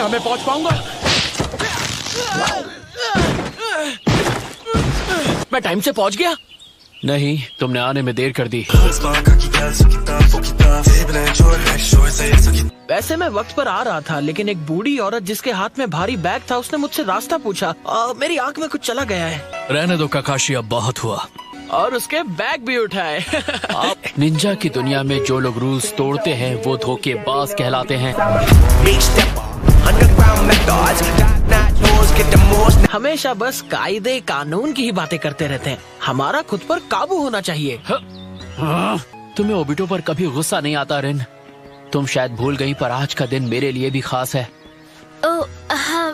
क्या मैं पहुंच पाऊंगा? मैं टाइम से पहुंच गया? नहीं, तुमने आने में देर कर दी। वैसे मैं वक्त पर आ रहा था, लेकिन एक बूढ़ी औरत जिसके हाथ में भारी बैग था, उसने मुझसे रास्ता पूछा। मेरी आंख में कुछ चला गया है। रहने दो काकाशी, अब बहुत हुआ। और उसके बैग भी उठाए। निंजा की दुनिया में जो लोग रूल्स तोड़ते हैं वो धोखेबाज कहलाते हैं। हमेशा बस कायदे कानून की ही बातें करते रहते हैं। हमारा खुद पर काबू होना चाहिए। तुम्हें ओबिटो पर कभी गुस्सा नहीं आता रिन? तुम शायद भूल गई, पर आज का दिन मेरे लिए भी खास है। हाँ,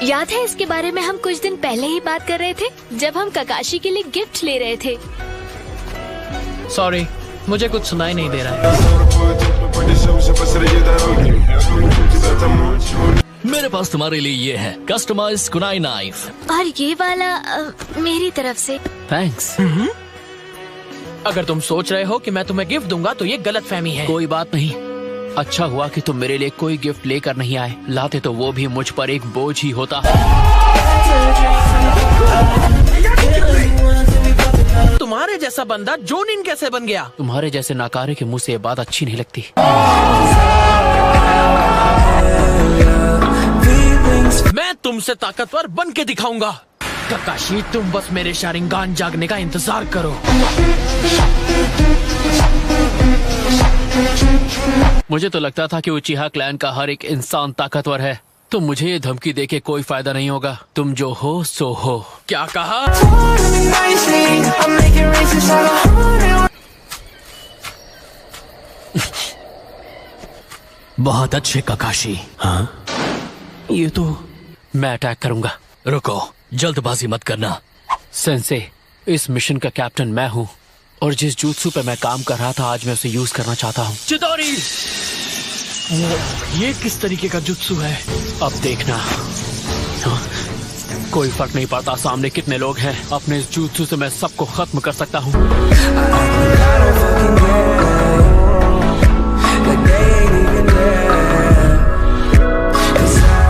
याद है इसके बारे में हम कुछ दिन पहले ही बात कर रहे थे, जब हम काकाशी के लिए गिफ्ट ले रहे थे। सॉरी, मुझे कुछ सुनाई नहीं दे रहा है। मेरे पास तुम्हारे लिए ये है, कस्टमाइज्ड कुनाई नाइफ। और ये वाला मेरी तरफ से। थैंक्स। अगर तुम सोच रहे हो कि मैं तुम्हें गिफ्ट दूंगा तो ये गलतफहमी है। कोई बात नहीं, अच्छा हुआ कि तुम मेरे लिए कोई गिफ्ट लेकर नहीं आए। लाते तो वो भी मुझ पर एक बोझ ही होता। तुम्हारे जैसा बंदा जोनिन कैसे बन गया? तुम्हारे जैसे नाकारे के मुंह से ये बात अच्छी नहीं लगती। मैं तुमसे ताकतवर बन के दिखाऊंगा। काकाशी, तुम बस मेरे शारिंगान जागने का इंतजार करो। मुझे तो लगता था कि उचिहा क्लैन का हर एक इंसान ताकतवर है। तो मुझे ये धमकी देके कोई फायदा नहीं होगा। तुम जो हो सो हो। क्या कहा? बहुत अच्छे काकाशी। हाँ, ये तो मैं अटैक करूंगा। रुको, जल्दबाजी मत करना। सेंसे, इस मिशन का कैप्टन मैं हूँ, और जिस jutsu पे मैं काम कर रहा था आज मैं उसे यूज करना चाहता हूँ। चिदोरी! ये किस तरीके का जुत्सु है? अब देखना। हाँ, कोई फर्क नहीं पड़ता सामने कितने लोग हैं। अपने इस jutsu से मैं सबको खत्म कर सकता हूँ।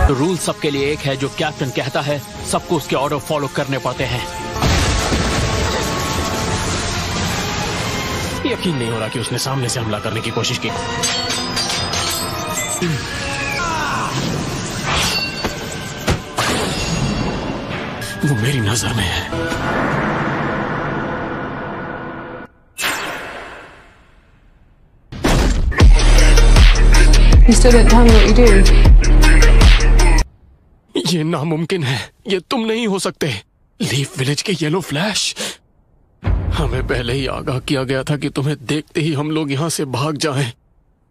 तो रूल सबके लिए एक है, जो कैप्टन कहता है सबको उसके ऑर्डर फॉलो करने पड़ते हैं। यकीन नहीं हो रहा कि उसने सामने से हमला करने की कोशिश की। वो मेरी नजर में है। You still don't tell me what you do. ये नामुमकिन है, ये तुम नहीं हो सकते। लीफ विलेज के येलो फ्लैश, हमें पहले ही आगाह किया गया था कि तुम्हें देखते ही हम लोग यहाँ से भाग जाएं।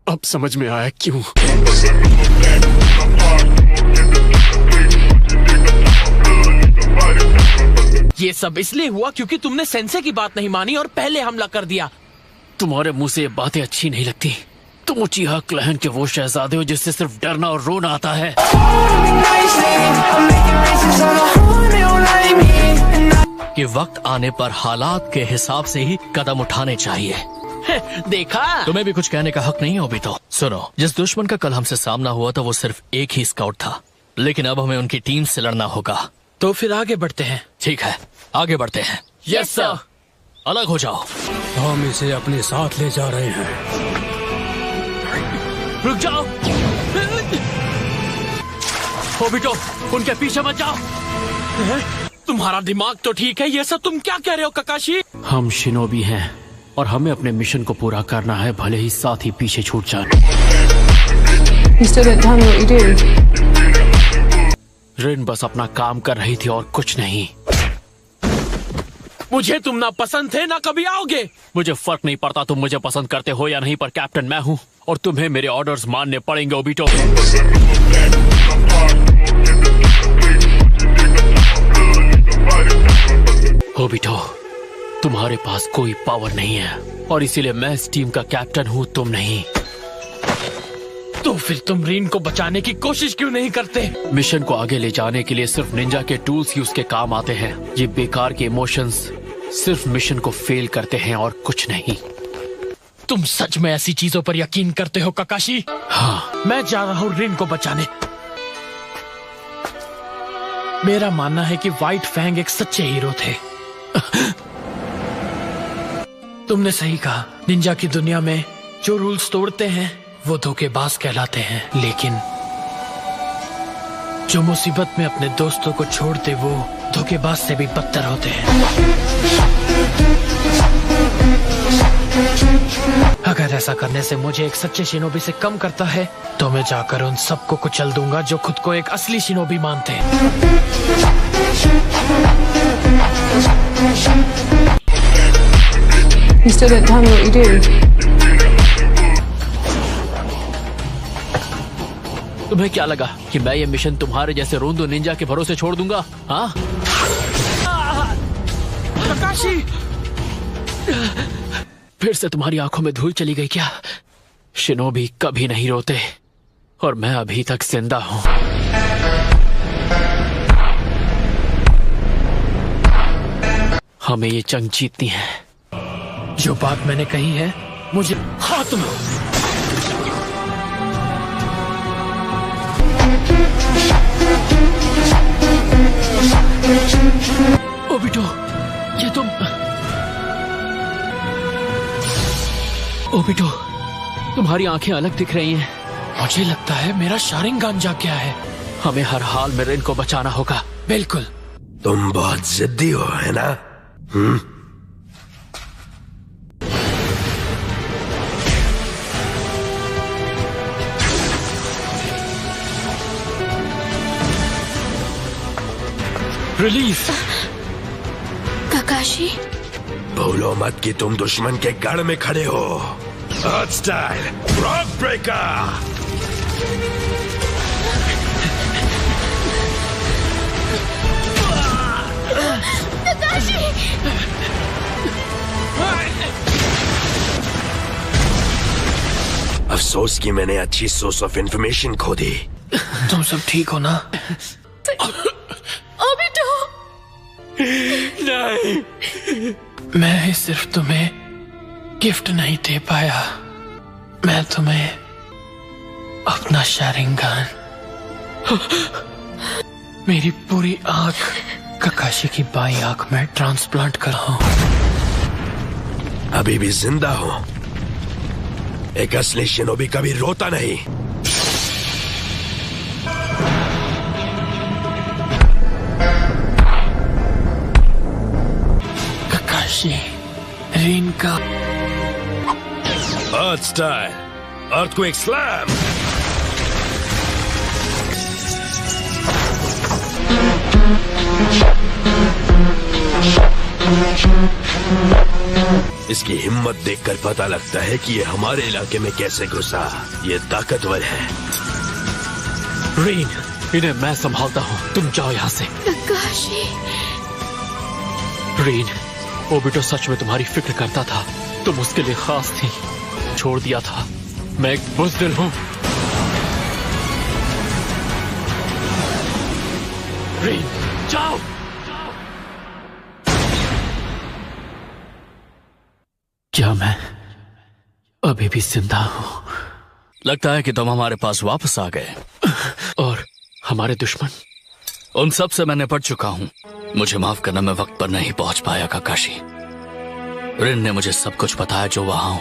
अब समझ में आया क्यों। ये सब इसलिए हुआ क्योंकि तुमने सेंसे की बात नहीं मानी और पहले हमला कर दिया। तुम्हारे मुंह से ये बातें अच्छी नहीं लगती। तुम उचिहा क्लैन के वो शहजादे हो जिससे सिर्फ डरना और रोना आता है। कि वक्त आने पर हालात के हिसाब से ही कदम उठाने चाहिए। देखा? तुम्हें भी कुछ कहने का हक नहीं है अभी तो। सुनो, जिस दुश्मन का कल हमसे सामना हुआ था वो सिर्फ एक ही स्काउट था, लेकिन अब हमें उनकी टीम से लड़ना होगा। तो फिर आगे बढ़ते हैं। ठीक है, आगे बढ़ते हैं। Yes sir. अलग हो जाओ। हम इसे अपने साथ ले जा रहे हैं। रुक जाओ। ओबिटो, उनके पीछे मत जाओ। तुम्हारा दिमाग तो ठीक है, ये सब तुम क्या कह रहे हो काकाशी? हम शिनोबी हैं और हमें अपने मिशन को पूरा करना है, भले ही साथ ही पीछे छूट जाए। You still don't tell me what you do. रिन बस अपना काम कर रही थी और कुछ नहीं। मुझे तुम ना पसंद थे ना कभी आओगे। मुझे फर्क नहीं पड़ता तुम मुझे पसंद करते हो या नहीं, पर कैप्टन मैं हूँ और तुम्हें मेरे ऑर्डर्स मानने पड़ेंगे ओबिटो। ओबिटो, तुम्हारे पास कोई पावर नहीं है और इसीलिए मैं इस टीम का कैप्टन हूँ, तुम नहीं। तो फिर तुम रीन को बचाने की कोशिश क्यों नहीं करते? मिशन को आगे ले जाने के लिए सिर्फ निंजा के टूल्स ही उसके काम आते हैं। ये बेकार के इमोशंस सिर्फ मिशन को फेल करते हैं और कुछ नहीं। तुम सच में ऐसी चीजों पर यकीन करते हो काकाशी? हाँ। मैं जा रहा हूँ रीन को बचाने। मेरा मानना है कि व्हाइट फैंग एक सच्चे हीरो थे। तुमने सही कहा, निंजा की दुनिया में जो रूल्स तोड़ते हैं वो धोखेबाज कहलाते हैं, लेकिन जो मुसीबत में अपने दोस्तों को छोड़ते वो धोखेबाज से भी बदतर होते हैं। अगर ऐसा करने से मुझे एक सच्चे शिनोबी से कम करता है तो मैं जाकर उन सबको कुचल दूंगा जो खुद को एक असली शिनोबी मानते हैं। You still didn't tell me what you do. तुम्हें क्या लगा कि मैं ये मिशन तुम्हारे जैसे रोंदो निंजा के भरोसे छोड़ दूंगा? हाँ? काकाशी! फिर से तुम्हारी आंखों में धूल चली गई क्या? शिनोबी कभी नहीं रोते और मैं अभी तक जिंदा हूँ। हमें ये जंग जीतनी है। जो बात मैंने कही है मुझे खात्म। ओबिटो, ये तुम... ओबिटो, तुम्हारी आंखें अलग दिख रही हैं। मुझे लगता है मेरा शारिंगान जाग गया है। हमें हर हाल में रिन को बचाना होगा। बिल्कुल। तुम बहुत जिद्दी हो, है ना? रिलीफ। काकाशी, भूलो मत कि तुम दुश्मन के गढ़ में खड़े हो। अर्थ स्टाइल रॉक ब्रेकर। अफसोस कि मैंने अच्छी सोर्स ऑफ इंफॉर्मेशन खो दी। तुम सब ठीक हो ना? ओबिटो! नहीं, मैं सिर्फ तुम्हें गिफ्ट नहीं दे पाया, मैं तुम्हें अपना शारिंगान, मेरी पूरी आंख काकाशी की बाई आंख में ट्रांसप्लांट कर रहा हूं। अभी भी जिंदा हो। एक असली शिनोबी कभी रोता नहीं। काकाशी, रीन का अर्थ स्टाइल अर्थक्वेक स्लैम। इसकी हिम्मत देखकर पता लगता है कि ये हमारे इलाके में कैसे घुसा। ये ताकतवर है। रीन, इन्हें मैं संभालता हूँ, तुम जाओ यहाँ से। काकाशी, रीन, ओबिटो सच में तुम्हारी फिक्र करता था। तुम उसके लिए खास थी। छोड़ दिया था। मैं एक बुज़दिल हूँ। रीन, जाओ। क्या मैं अभी भी जिंदा हूँ? लगता है कि तुम हमारे पास वापस आ गए। और हमारे दुश्मन, उन सब से मैं निपट चुका हूँ। मुझे माफ करना, मैं वक्त पर नहीं पहुंच पाया काकाशी। रिन ने मुझे सब कुछ बताया जो वहां